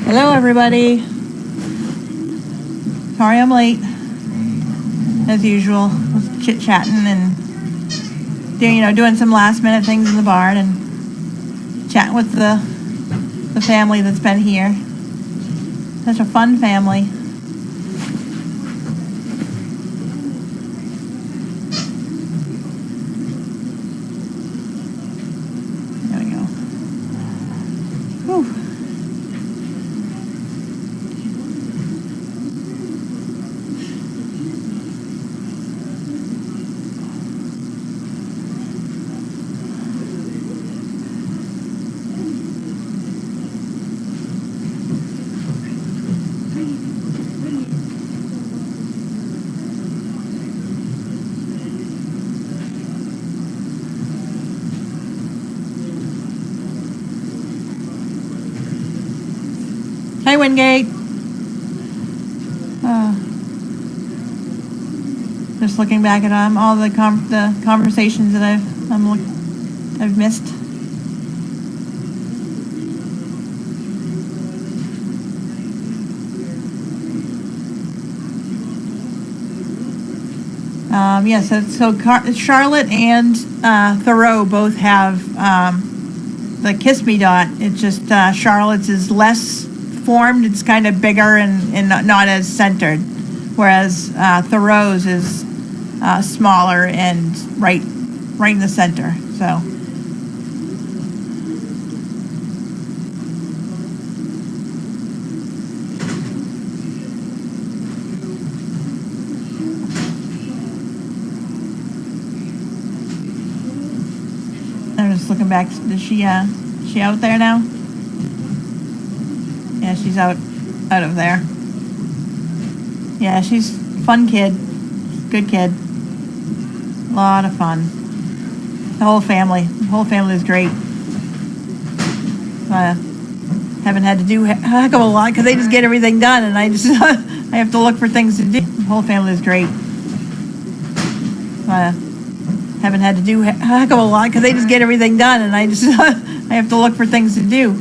Hello, everybody. Sorry I'm late. As usual, chit-chatting and doing some last-minute things in the barn and chatting with the family that's been here. Such a fun family. There we go. Whew. Hi, Wingate. Just looking back at all the conversations that I've missed. So Charlotte and Thoreau both have the Kiss Me Dot. It's just Charlotte's is less formed. It's kind of bigger and not as centered, whereas Thoreau's is smaller and right in the center. So I'm just looking back. Is she out there now? Yeah, she's out of there. Yeah, she's a fun kid. Good kid. A lot of fun. The whole family is great. Haven't had to do a heck of a lot because they just get everything done, and I have to look for things to do. The whole family is great. Haven't had to do a heck of a lot because they just get everything done, and I have to look for things to do.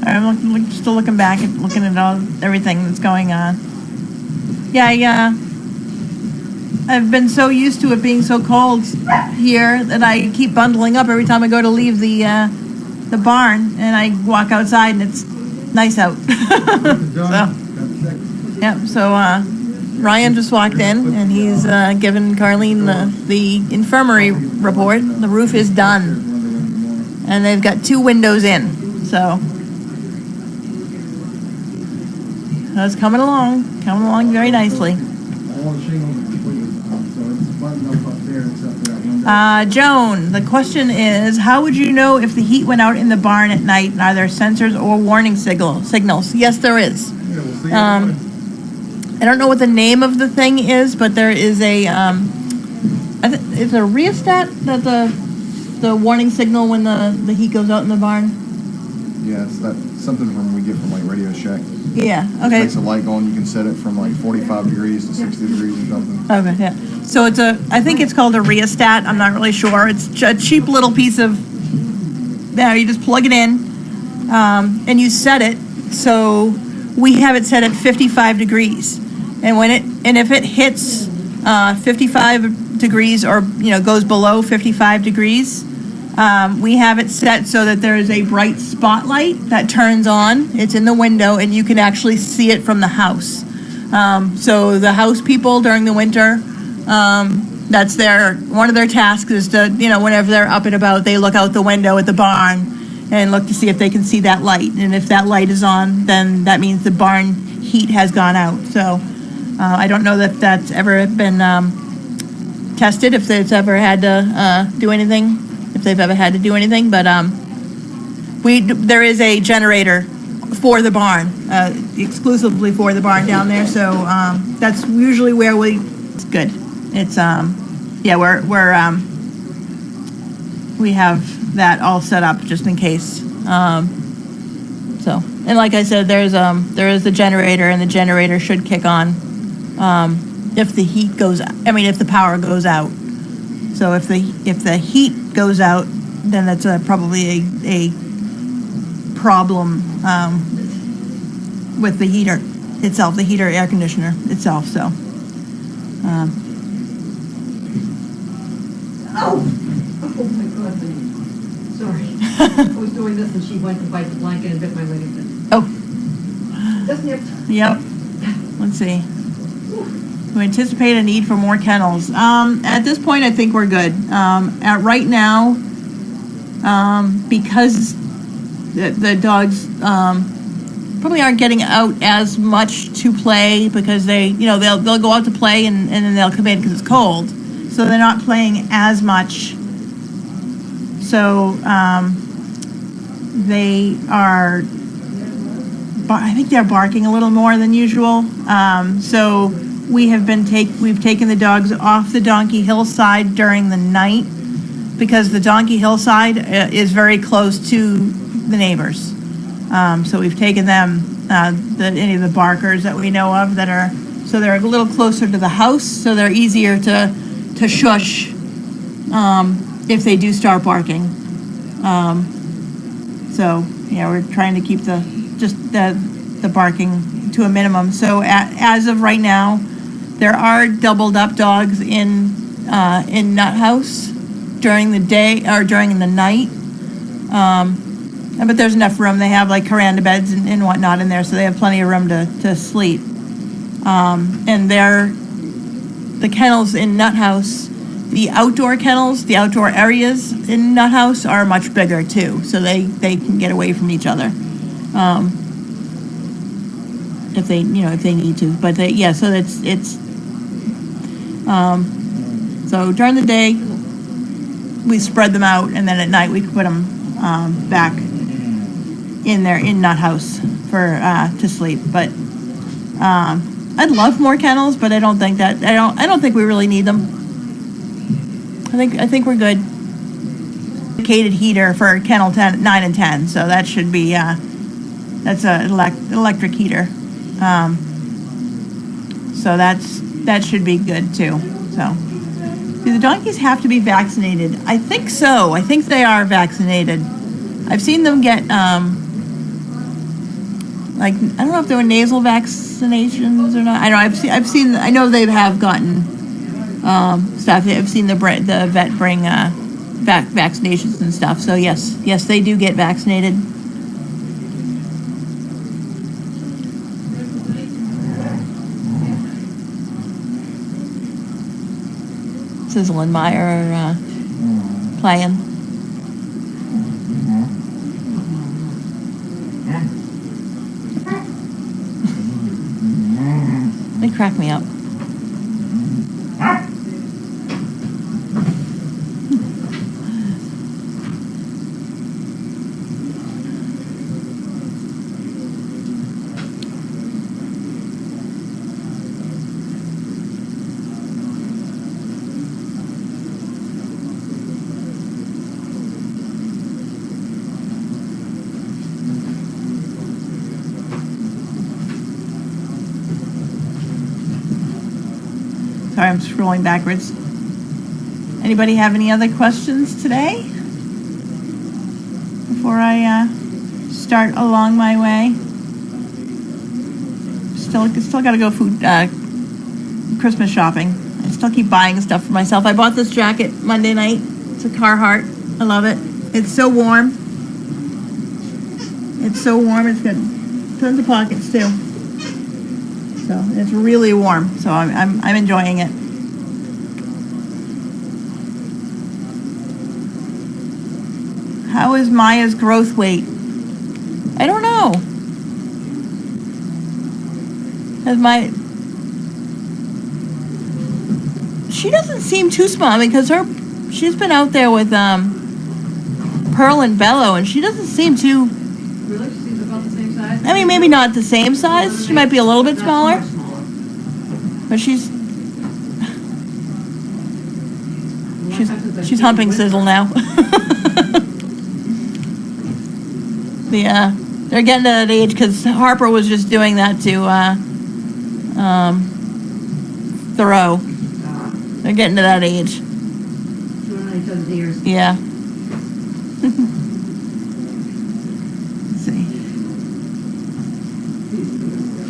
I'm still looking back and looking at everything that's going on. Yeah, I've been so used to it being so cold here that I keep bundling up every time I go to leave the barn, and I walk outside and it's nice out. So Ryan just walked in and he's given Carlene the infirmary report. The roof is done, and they've got 2 windows in, so. It's coming along very nicely. Joan, the question is, how would you know if the heat went out in the barn at night? And are there sensors or warning signals? Yes, there is. I don't know what the name of the thing is, but there is it's a rheostat that the warning signal when the heat goes out in the barn. Yeah, it's something we get from like Radio Shack. Yeah, okay. It makes a light going. You can set it from like 45 degrees to 60 degrees or something. Okay, yeah. So I think it's called a rheostat. I'm not really sure. It's a cheap little piece of, you just plug it in, and you set it. So we have it set at 55 degrees. And if it hits 55 degrees or, goes below 55 degrees, we have it set so that there is a bright spotlight that turns on. It's in the window, and you can actually see it from the house. So the house people during the winter, that's one of their tasks is to, whenever they're up and about, they look out the window at the barn and look to see if they can see that light. And if that light is on, then that means the barn heat has gone out. So I don't know that that's ever been tested, if it's ever had to do anything if they've ever had to do anything, but there is a generator for the barn, exclusively for the barn down there, so that's usually where it's good. It's we have that all set up just in case. So, and like I said, there is the generator, and the generator should kick on if the heat goes. I mean, if the power goes out. So if the heat goes out, then that's probably a problem with the heater itself, the heater air conditioner itself. So. Oh my God, sorry. I was doing this and she went to bite the blanket and bit my leg again. Oh. Just nipped. Yep. Let's see. We anticipate a need for more kennels. At this point, I think we're good. At right now, because the dogs probably aren't getting out as much to play because they'll go out to play and then they'll come in because it's cold. So they're not playing as much. So they are, I think they're barking a little more than usual. So we've taken the dogs off the Donkey Hillside during the night because the Donkey Hillside is very close to the neighbors. So we've taken them, any of the barkers that we know of so they're a little closer to the house, so they're easier to shush if they do start barking. So we're trying to keep the barking to a minimum. So as of right now, there are doubled up dogs in Nut House during the day or during the night. But there's enough room. They have like veranda beds and whatnot in there, so they have plenty of room to sleep. And the kennels in Nut House, the outdoor kennels, the outdoor areas in Nut House are much bigger too, so they can get away from each other if they need to. But so it's so during the day we spread them out, and then at night we put them back in there in Nut House for to sleep. But I'd love more kennels, but I don't think we really need them. I think we're good. Dedicated heater for kennel 9 and 10, so that should be that's an electric heater. So that should be good too. So do the donkeys have to be vaccinated? I think so. I think they are vaccinated. I've seen them get I don't know if they were nasal vaccinations or not. I know they have gotten stuff. I've seen the vet bring vaccinations and stuff. So yes, they do get vaccinated. Sizzle and Meyer are playing. They crack me up. Sorry, I'm scrolling backwards. Anybody have any other questions today? Before I start along my way. Still got to go Christmas shopping. I still keep buying stuff for myself. I bought this jacket Monday night. It's a Carhartt. I love it. It's so warm. It's got tons of pockets too. So it's really warm. So I'm enjoying it. How is Maya's growth weight? I don't know. She doesn't seem too small because she's been out there with Pearl and Bellow, and she doesn't seem too, Really? She's about the same size? I mean, maybe not the same size. She might be a little bit smaller, Not much smaller. but she's humping Sizzle now. They're getting to that age because Harper was just doing that to Thoreau. They're getting to that age. Chewing on each other's ears. Yeah. Let's see.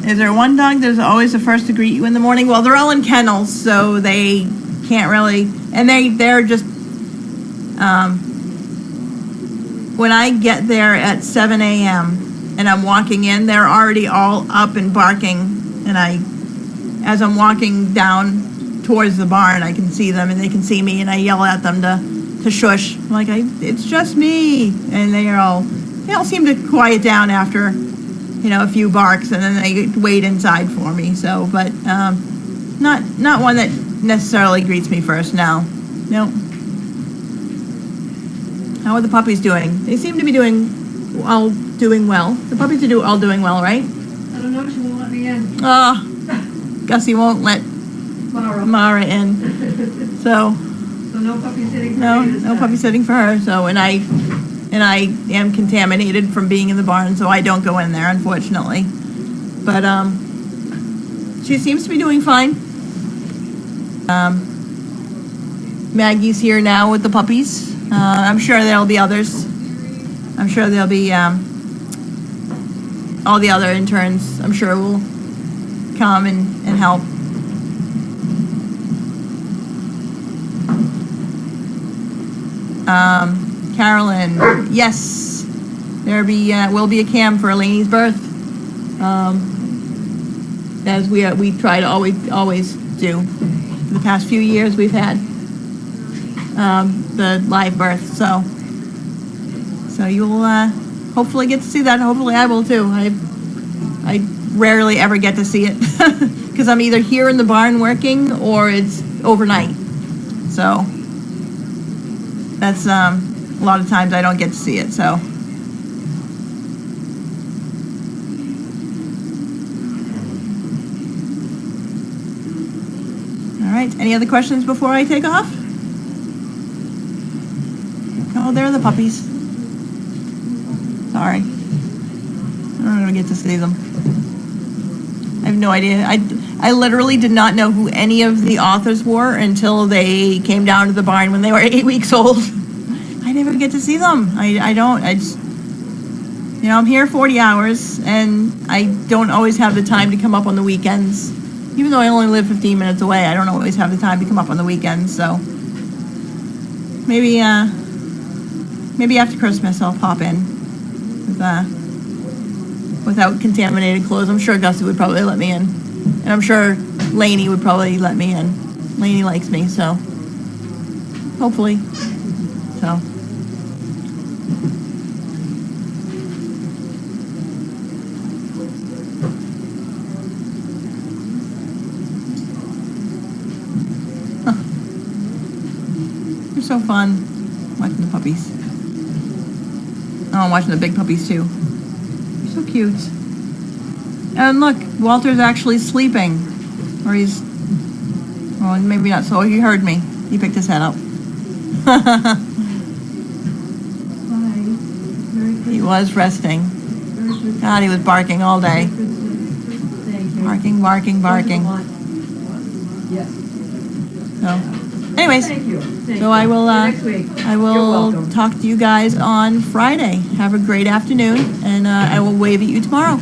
Is there one dog that's always the first to greet you in the morning? Well, they're all in kennels, so they can't really, and they're just, when I get there at 7 a.m. and I'm walking in, they're already all up and barking, and as I'm walking down towards the barn, I can see them and they can see me, and I yell at them to shush. I'm like, it's just me, and they all seem to quiet down after, a few barks, and then they wait inside for me. So, but not one that necessarily greets me first. No. How are the puppies doing? They seem to be all doing well. The puppies are all doing well, right? I don't know, she won't let me in. Oh, Gussie won't let Mara in. So no puppy sitting for me this no time. puppy sitting for her. So, and I am contaminated from being in the barn, so I don't go in there, unfortunately. But she seems to be doing fine. Maggie's here now with the puppies. I'm sure there'll be others. I'm sure there'll be all the other interns. I'm sure will come and help. Carolyn, yes, there will be a cam for Elaine's birth, as we try to always do. For the past few years, we've had the live birth, so you'll hopefully get to see that. Hopefully, I will too. I rarely ever get to see it because I'm either here in the barn working or it's overnight. So that's a lot of times I don't get to see it. So. All right, any other questions before I take off? Oh, there are the puppies. Sorry. I'm not going to get to see them. I have no idea. I literally did not know who any of the authors were until they came down to the barn when they were 8 weeks old. I never get to see them. I just, I'm here 40 hours, and I don't always have the time to come up on the weekends. Even though I only live 15 minutes away, I don't always have the time to come up on the weekends, so maybe after Christmas I'll pop in without contaminated clothes. I'm sure Gussie would probably let me in, and I'm sure Lainey would probably let me in. Lainey likes me, so hopefully. So. They're so fun watching the puppies. Oh, I'm watching the big puppies too. They're so cute. And look, Walter's actually sleeping. Or he's, well, maybe not so. He heard me. He picked his head up. He was resting. God, he was barking all day. Barking. Yes. So, anyways, Thank you. so I will Next week. I You're will welcome. talk to you guys on Friday. Have a great afternoon, and I will wave at you tomorrow.